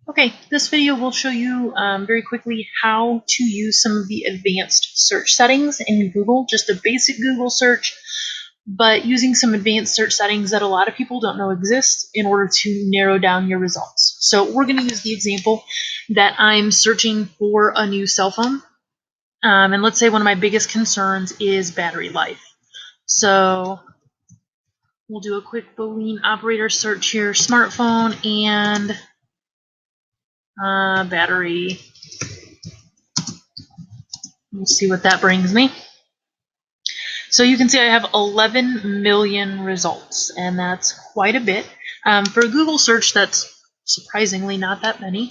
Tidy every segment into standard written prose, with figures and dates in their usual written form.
Okay, this video will show you very quickly how to use some of the advanced search settings in Google, just a basic Google search, but using some advanced search settings that a lot of people don't know exist in order to narrow down your results. So we're going to use the example that I'm searching for a new cell phone. And let's say one of my biggest concerns is battery life. So we'll do a quick Boolean operator search here, smartphone and battery. We'll see what that brings me. So you can see I have 11 million results, and that's quite a bit. For a Google search, that's surprisingly not that many.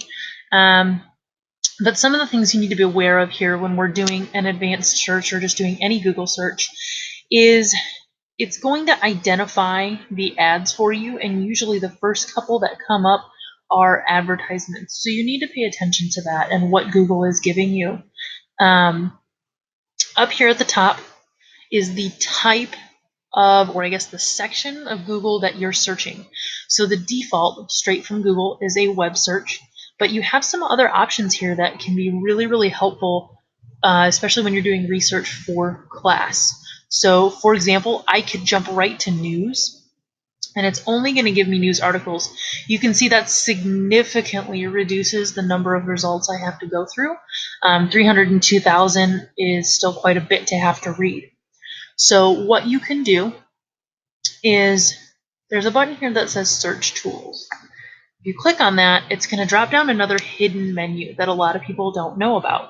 But some of the things you need to be aware of here when we're doing an advanced search or just doing any Google search is it's going to identify the ads for you, and usually the first couple that come up are advertisements. So you need to pay attention to that and what Google is giving you. Up here at the top is the type of, or I guess the section of Google that you're searching. So the default straight from Google is a web search, but you have some other options here that can be really, really helpful, especially when you're doing research for class. So for example, I could jump right to news, and it's only going to give me news articles. You can see that significantly reduces the number of results I have to go through. 302,000 is still quite a bit to have to read. So what you can do is there's a button here that says Search Tools. If you click on that, it's going to drop down another hidden menu that a lot of people don't know about.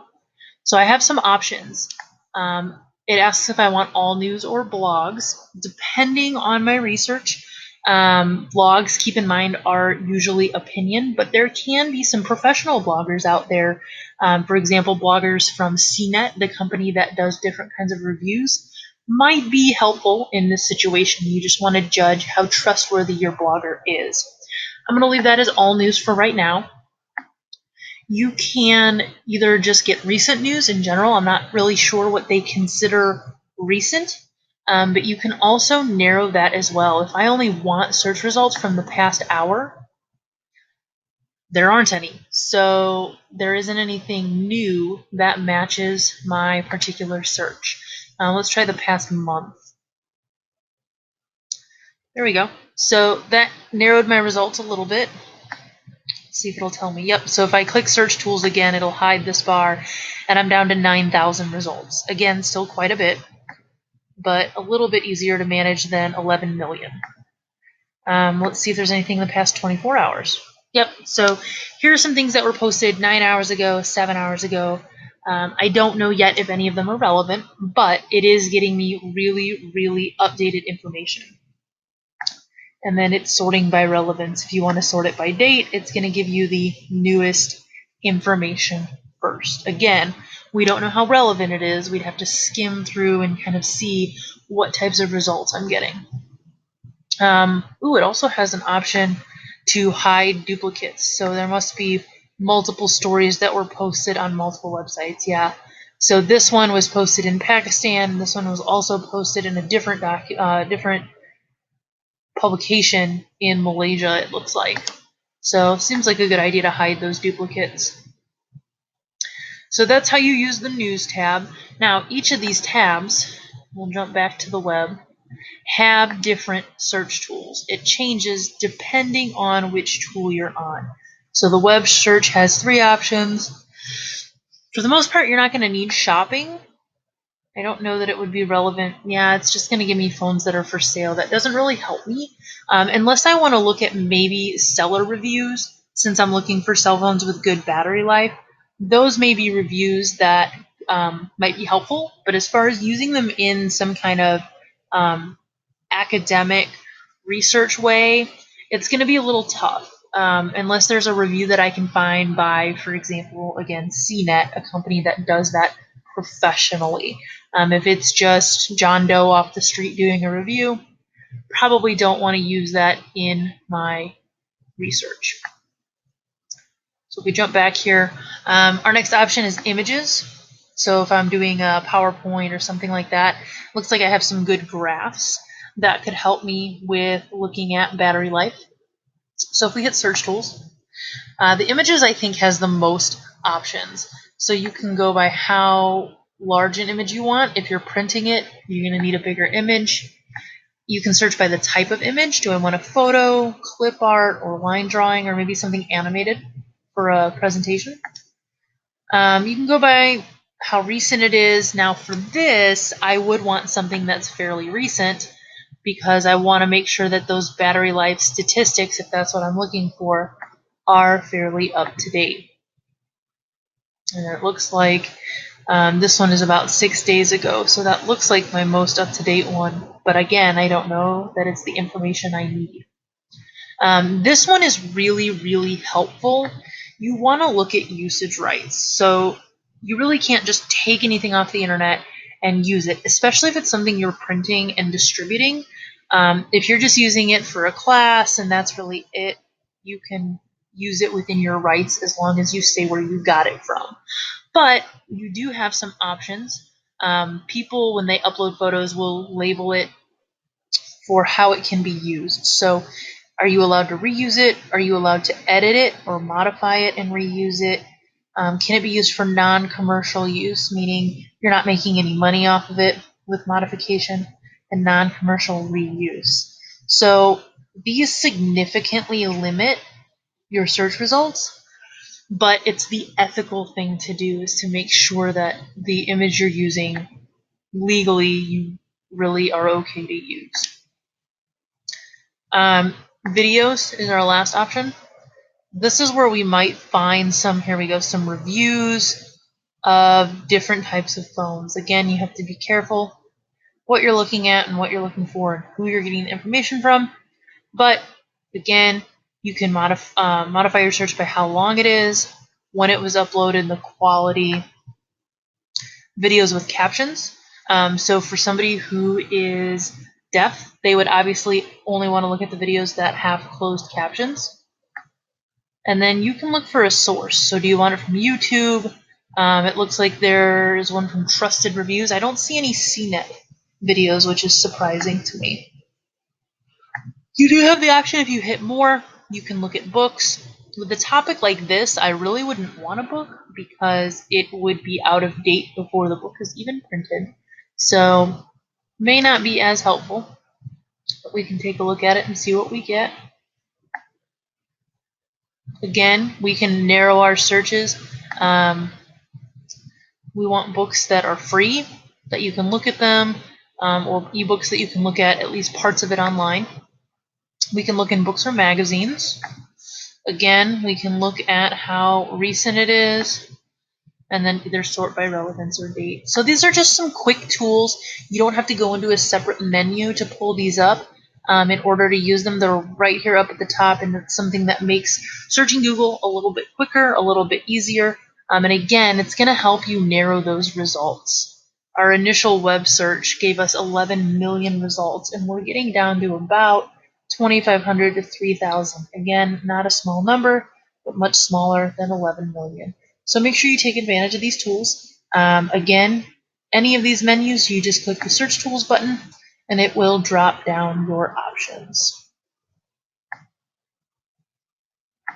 So I have some options. It asks if I want all news or blogs. Depending on my research, blogs, keep in mind, are usually opinion, but there can be some professional bloggers out there. For example, bloggers from CNET, the company that does different kinds of reviews, might be helpful in this situation. You just want to judge how trustworthy your blogger is. I'm going to leave that as all news for right now. You can either just get recent news in general. I'm not really sure what they consider recent, but you can also narrow that as well. If I only want search results from the past hour, there aren't any. So there isn't anything new that matches my particular search. Let's try the past month. There we go. So that narrowed my results a little bit. Let's see if it'll tell me. Yep, so if I click Search Tools again, it'll hide this bar, and I'm down to 9,000 results. Again, still quite a bit, but a little bit easier to manage than 11 million. Let's see if there's anything in the past 24 hours. Yep, so here are some things that were posted 9 hours ago, 7 hours ago. I don't know yet if any of them are relevant, but it is getting me really, really updated information. And then it's sorting by relevance. If you want to sort it by date, it's going to give you the newest information first. Again, we don't know how relevant it is. We'd have to skim through and kind of see what types of results I'm getting. It also has an option to hide duplicates. So there must be multiple stories that were posted on multiple websites. Yeah. So this one was posted in Pakistan. This one was also posted in a different publication in Malaysia, it looks like. So it seems like a good idea to hide those duplicates. So that's how you use the News tab. Now, each of these tabs, we'll jump back to the web, have different search tools. It changes depending on which tool you're on. So the web search has 3 options. For the most part, you're not going to need shopping. I don't know that it would be relevant. Yeah, it's just going to give me phones that are for sale. That doesn't really help me. Unless I want to look at maybe seller reviews, since I'm looking for cell phones with good battery life. Those may be reviews that might be helpful. But as far as using them in some kind of academic research way, it's going to be a little tough. Unless there's a review that I can find by, for example, again, CNET, a company that does that professionally. If it's just John Doe off the street doing a review, probably don't want to use that in my research. So if we jump back here, our next option is images. So if I'm doing a PowerPoint or something like that, looks like I have some good graphs that could help me with looking at battery life. So if we hit Search Tools, The images, I think, has the most options. So you can go by how large an image you want. If you're printing it, you're going to need a bigger image. You can search by the type of image. Do I want a photo, clip art, or line drawing, or maybe something animated for a presentation? You can go by how recent it is. Now for this, I would want something that's fairly recent because I want to make sure that those battery life statistics, if that's what I'm looking for, are fairly up to date. And it looks like this one is about 6 days ago, so that looks like my most up-to-date one. But again, I don't know that it's the information I need. This one is really, really helpful. You want to look at usage rights. So you really can't just take anything off the internet and use it, especially if it's something you're printing and distributing. If you're just using it for a class and that's really it, you can use it within your rights as long as you say where you got it from. But you do have some options. People, when they upload photos, will label it for how it can be used. So are you allowed to reuse it? Are you allowed to edit it or modify it and reuse it? Can it be used for non-commercial use, meaning you're not making any money off of it with modification, and non-commercial reuse? So these significantly limit your search results, but it's the ethical thing to do is to make sure that the image you're using legally you really are okay to use. Videos is our last option. This is where we might find some reviews of different types of phones. Again, you have to be careful what you're looking at and what you're looking for and who you're getting the information from. But again, you can modify your search by how long it is, when it was uploaded, the quality, videos with captions. So for somebody who is deaf, they would obviously only want to look at the videos that have closed captions. And then you can look for a source. So do you want it from YouTube? It looks like there's one from Trusted Reviews. I don't see any CNET videos, which is surprising to me. You do have the option, if you hit more, you can look at books. With a topic like this, I really wouldn't want a book because it would be out of date before the book is even printed. So may not be as helpful, but we can take a look at it and see what we get. Again, we can narrow our searches. We want books that are free, that you can look at them, or ebooks that you can look at least parts of it online. We can look in books or magazines. Again, we can look at how recent it is, and then either sort by relevance or date. So these are just some quick tools. You don't have to go into a separate menu to pull these up in order to use them. They're right here up at the top, and it's something that makes searching Google a little bit quicker, a little bit easier. And again, it's going to help you narrow those results. Our initial web search gave us 11 million results, and we're getting down to about 2,500 to 3,000. Again, not a small number, but much smaller than 11 million. So make sure you take advantage of these tools. Again, any of these menus, you just click the Search Tools button, and it will drop down your options.